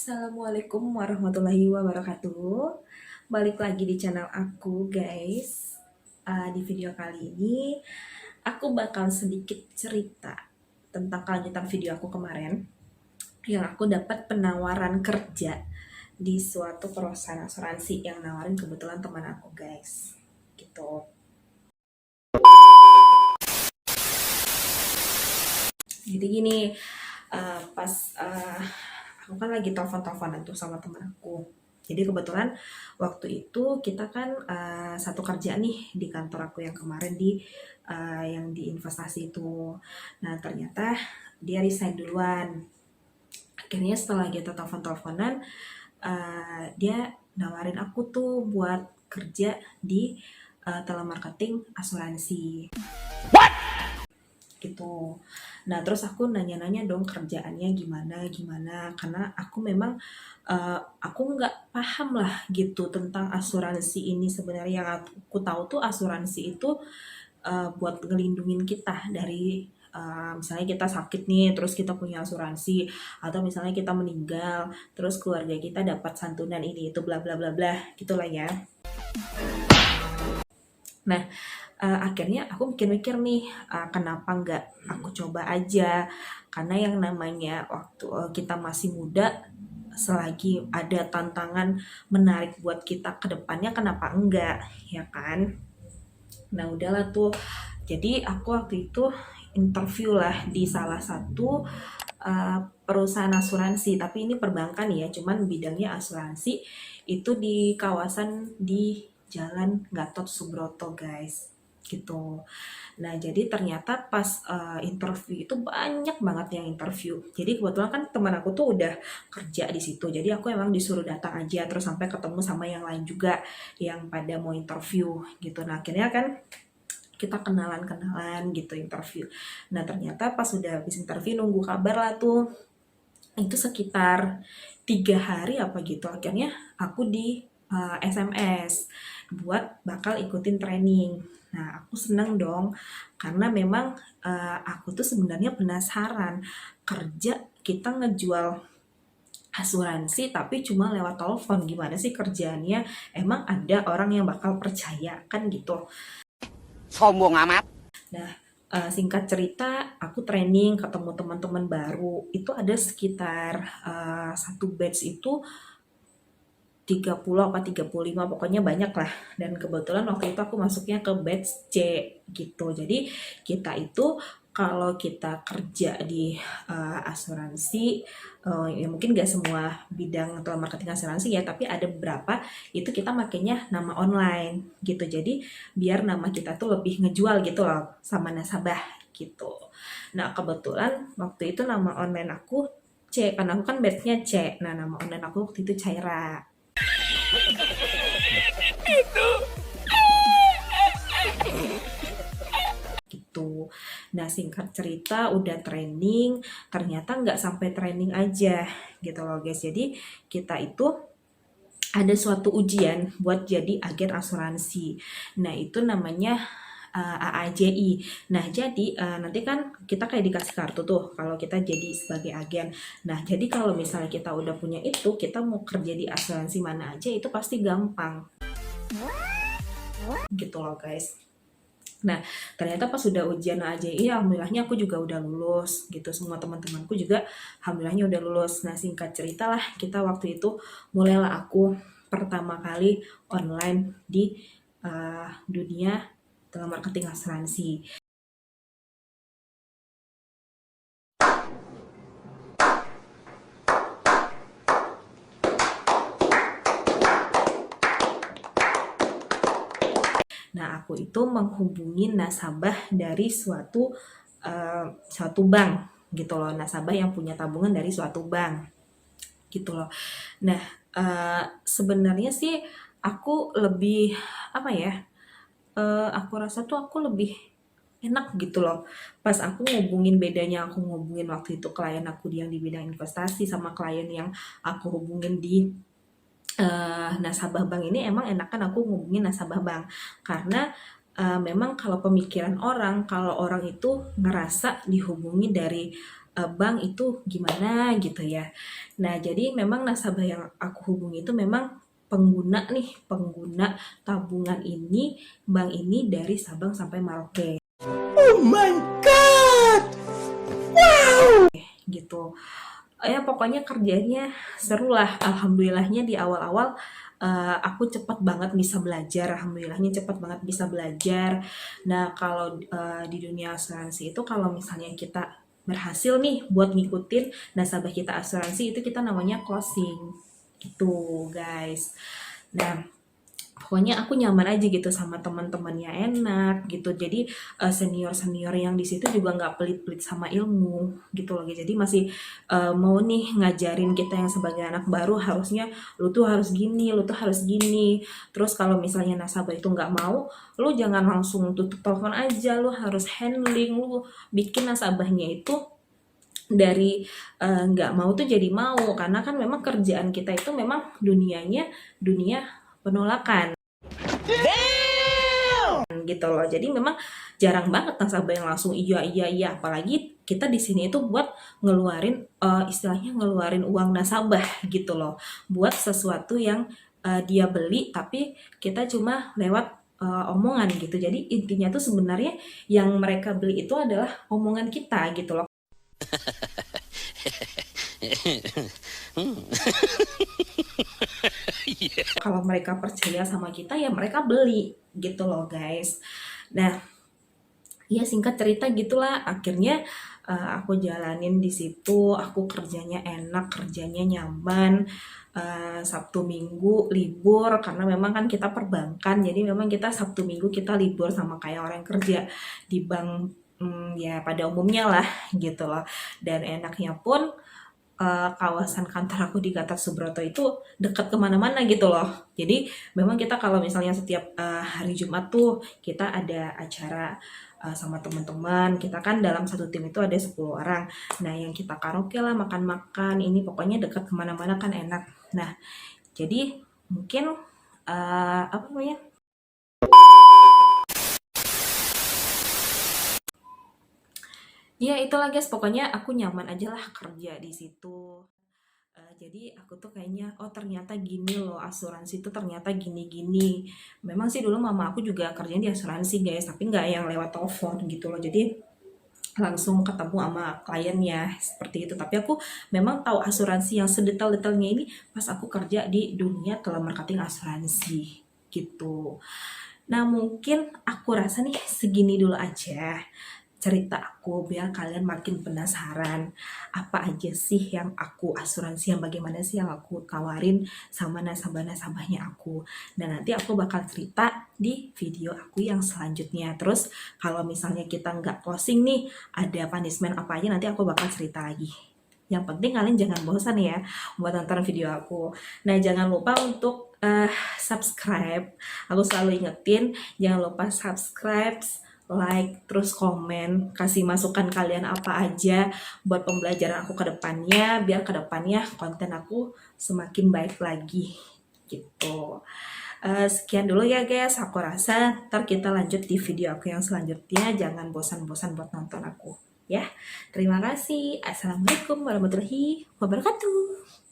Assalamualaikum warahmatullahi wabarakatuh. Balik lagi di channel aku guys. Di video kali ini aku bakal sedikit cerita tentang kelanjutan video aku kemarin yang aku dapat penawaran kerja di suatu perusahaan asuransi yang nawarin kebetulan teman aku guys. Gitu. Jadi gini, pas aku kan lagi telepon-teleponan tuh sama teman aku. Jadi kebetulan waktu itu kita kan satu kerja nih di kantor aku yang kemarin yang di investasi itu. Nah ternyata dia resign duluan. Akhirnya setelah kita telepon-teleponan, dia nawarin aku tuh buat kerja di telemarketing asuransi gitu. Nah terus aku nanya-nanya dong kerjaannya gimana karena aku memang aku nggak paham lah gitu tentang asuransi ini. Sebenarnya yang aku tahu tuh asuransi itu buat ngelindungin kita dari misalnya kita sakit nih terus kita punya asuransi, atau misalnya kita meninggal terus keluarga kita dapat santunan ini itu bla bla bla bla gitulah ya. Nah, akhirnya aku mikir-mikir nih, kenapa nggak aku coba aja, karena yang namanya waktu kita masih muda, selagi ada tantangan menarik buat kita ke depannya, kenapa enggak, ya kan? Nah udahlah tuh, jadi aku waktu itu interview lah di salah satu perusahaan asuransi, tapi ini perbankan ya, cuman bidangnya asuransi, itu di kawasan di Jalan Gatot Subroto guys gitu. Nah jadi ternyata pas interview itu banyak banget yang interview. Jadi kebetulan kan teman aku tuh udah kerja di situ. Jadi aku emang disuruh datang aja terus sampai ketemu sama yang lain juga yang pada mau interview gitu. Nah akhirnya kan kita kenalan-kenalan gitu interview. Nah ternyata pas udah habis interview nunggu kabar lah tuh. Itu sekitar 3 hari apa gitu. Akhirnya aku di SMS buat bakal ikutin training. Nah, aku seneng dong karena memang aku tuh sebenarnya penasaran kerja kita ngejual asuransi tapi cuma lewat telepon. Gimana sih kerjaannya? Emang ada orang yang bakal percaya kan gitu. Sombong amat. Nah, singkat cerita, aku training, ketemu teman-teman baru. Itu ada sekitar satu batch itu 30 apa 35 pokoknya banyak lah. Dan kebetulan waktu itu aku masuknya ke batch C gitu. Jadi kita itu kalau kita kerja di asuransi, ya mungkin gak semua bidang telemarketing asuransi ya, tapi ada beberapa itu kita makanya nama online gitu. Jadi biar nama kita tuh lebih ngejual gitu loh sama nasabah gitu. Nah kebetulan waktu itu nama online aku C, karena aku kan batchnya C. Nah nama online aku waktu itu Caira gitu. Nah singkat cerita udah training, ternyata nggak sampai training aja gitu loh guys. Jadi kita itu ada suatu ujian buat jadi agen asuransi. Nah itu namanya AAJI. Nah jadi nanti kan kita kayak dikasih kartu tuh kalau kita jadi sebagai agen. Nah jadi kalau misalnya kita udah punya itu, kita mau kerja di asuransi mana aja itu pasti gampang gitu loh guys. Nah, ternyata pas udah ujian AJI, alhamdulillahnya aku juga udah lulus gitu. Semua teman-temanku juga alhamdulillahnya udah lulus. Nah, singkat cerita lah, kita waktu itu mulailah aku pertama kali online di dunia telemarketing asuransi. Nah, aku itu menghubungi nasabah dari suatu bank gitu loh, nasabah yang punya tabungan dari suatu bank gitu loh. Nah, sebenarnya sih aku lebih apa ya? Aku rasa tuh aku lebih enak gitu loh. Pas aku ngubungin, bedanya aku ngubungin waktu itu klien aku yang di bidang investasi sama klien yang aku hubungin di nasabah bank ini, emang enakan aku ngubungin nasabah bank karena memang kalau pemikiran orang, kalau orang itu ngerasa dihubungi dari bank itu gimana gitu ya. Nah, jadi memang nasabah yang aku hubungi itu memang pengguna tabungan ini, bank ini dari Sabang sampai Merauke Oh my god! gitu. Ya pokoknya kerjanya seru lah, alhamdulillahnya di awal-awal aku cepet banget bisa belajar, alhamdulillahnya cepet banget bisa belajar. Nah kalau di dunia asuransi itu kalau misalnya kita berhasil nih buat ngikutin nasabah kita asuransi itu kita namanya closing gitu guys. Nah pokoknya aku nyaman aja gitu sama teman-temannya enak gitu. Jadi senior-senior yang di situ juga nggak pelit-pelit sama ilmu gitu loh. Jadi masih mau nih ngajarin kita yang sebagai anak baru harusnya lu tuh harus gini, lu tuh harus gini. Terus kalau misalnya nasabah itu nggak mau, lu jangan langsung tutup telepon aja, lu harus handling, lu bikin nasabahnya itu dari nggak mau tuh jadi mau karena kan memang kerjaan kita itu memang dunianya dunia penolakan gitu loh. Jadi memang jarang banget nasabah yang langsung iya iya iya. Apalagi kita di sini itu buat ngeluarin istilahnya ngeluarin uang nasabah gitu loh. Buat sesuatu yang dia beli tapi kita cuma lewat omongan gitu. Jadi intinya tuh sebenarnya yang mereka beli itu adalah omongan kita gitu loh. Kalau mereka percaya sama kita ya mereka beli gitu loh guys. Nah, ya singkat cerita gitulah akhirnya aku jalanin di situ, aku kerjanya enak, kerjanya nyaman. Sabtu Minggu libur karena memang kan kita perbankan, jadi memang kita Sabtu Minggu kita libur sama kayak orang kerja di bank ya pada umumnya lah gitu loh. Dan enaknya pun kawasan kantor aku di Gatot Subroto itu dekat kemana-mana gitu loh. Jadi memang kita kalau misalnya setiap hari Jumat tuh kita ada acara sama teman-teman. Kita kan dalam satu tim itu ada 10 orang. Nah yang kita karaoke lah, makan-makan, ini pokoknya dekat kemana-mana kan enak. Nah jadi mungkin apa namanya? Ya itulah guys, pokoknya aku nyaman aja lah kerja di situ. Jadi aku tuh kayaknya, oh ternyata gini loh asuransi itu ternyata gini-gini. Memang sih dulu mama aku juga kerjanya di asuransi guys, tapi nggak yang lewat telepon gitu loh. Jadi langsung ketemu sama kliennya seperti itu. Tapi aku memang tahu asuransi yang sedetail-detailnya ini pas aku kerja di dunia telemarketing asuransi gitu. Nah mungkin aku rasa nih segini dulu aja cerita aku biar kalian makin penasaran apa aja sih yang aku asuransi yang bagaimana sih yang aku tawarin sama nasabah-nasabahnya aku. Dan nanti aku bakal cerita di video aku yang selanjutnya. Terus kalau misalnya kita nggak closing nih, ada punishment apa aja nanti aku bakal cerita lagi. Yang penting kalian jangan bosan ya buat nonton video aku. Nah jangan lupa untuk subscribe. Aku selalu ingetin jangan lupa subscribe, like, terus komen, kasih masukan kalian apa aja buat pembelajaran aku ke depannya, biar ke depannya konten aku semakin baik lagi gitu. Sekian dulu ya guys, aku rasa ntar kita lanjut di video aku yang selanjutnya. Jangan bosan-bosan buat nonton aku ya. Terima kasih. Assalamualaikum warahmatullahi wabarakatuh.